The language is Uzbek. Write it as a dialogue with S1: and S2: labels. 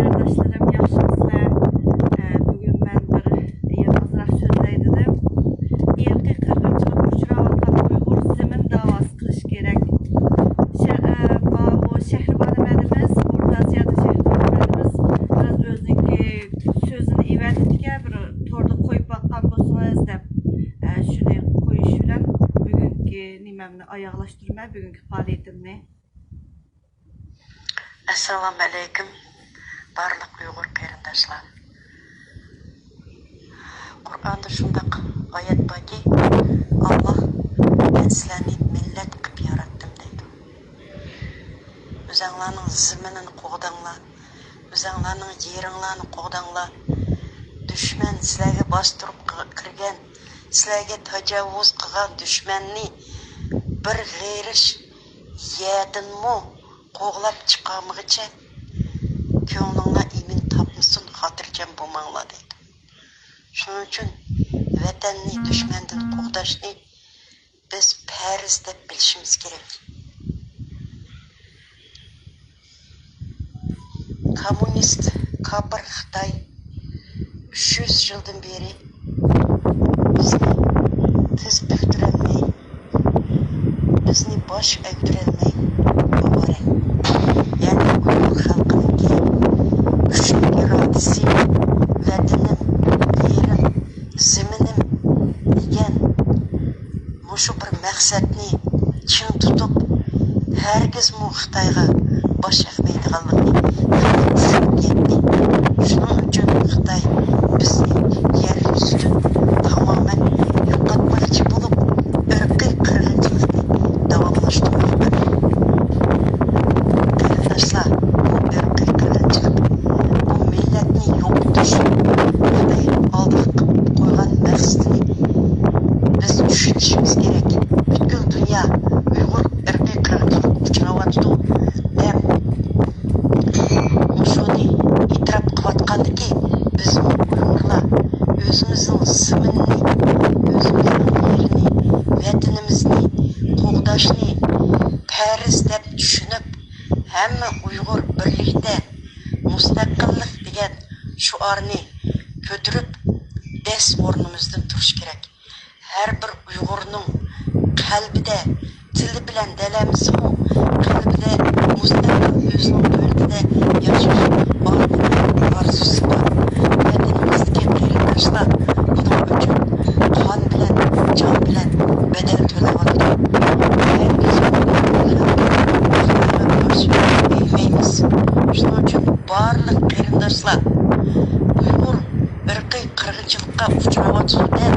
S1: qarindoshlarım, yaxshimisizlar? Bugun men bir azroq so'zlaydidim. Irqiy qirg'inchilik uchrayotgan Uyg'ur zimin da'vosi qilish kerak. Bu Shahribanimiz, O'rta Osiyoda Shahribanimiz biraz o'ziniki so'zini ivatga bir to'rda qo'yib batgan bo'lsangiz deb shuni qo'yish bilan bugungi nimamni oyoqlashtirmay bugungi faoliyatimni.
S2: Assalomu alaykum barliq Uyg'ur qarindoshlar. Qur'onda shundaq oyat borki, Alloh men sizlarni millat qilib yaratdim deydi. O'zinglarning ziminini qo'g'dinglar, o'zinglarning yeringlarni qo'g'dinglar. Dushman sizlarga bostirib kirgan, sizlarga tajovuz qilgan dushmanni bir g'ayrish yedinmi qo'g'lab chiqamig'icha ko'nglinglar imin topmasin, xotirjam bo'lmanglar deydi. Shuning uchun vatanni dushmandan qo'g'dashni biz farz deb bilishimiz kerak. Kommunist kafir Xitoy 300 yildan beri bizni tiz büktirolmay, bizni bosh egdirolmay ovora. Yani Uyg'ur xalqining kuchli irodasi, vatanim, yerim, ziminim degan mushu bir maqsadni ching tutib, hargiz Xitoyga bosh egmaydiganligini tushunib yetdi. Shuning uchun Xitoy bizni yer yuzidan tamoman yo'qotmoqchi bo'lib, irqiy qirg'inchilikni davomlashtirmoqda. Qarindoshlar, bu irqiy qirg'inchilik, bu millatni yo'qotish, Xitoy oldiga qo'ygan maqsadini biz tushunishimiz kerak. Butkul dunyo Uyg'ur irqiy qirg'inchilikka uchrayapti deb shuni e'tirof qilayotgandiki, biz Uyg'urlar o'zimizning ziminni, o'zimizning yerini, vatanimizni qo'g'dashni farz deb tushunib, hamma Uyg'ur birlikda mustaqillik degan shuarni ko'tarib, des o'rnimizdan turish kerak. Har bir Uyg'urning qalbida, tili bilan dalamisimu, qalbida mustaqil o'zining yo'lida yashash orzusi bor. Vatanimizga qarindoshlar buning uchun qon bilan, jon bilan bedel to'layotdi. Shuning uchun barliq qarindoshlar Uyg'ur irqiy qirg'inchilikqa uchrayotdi deb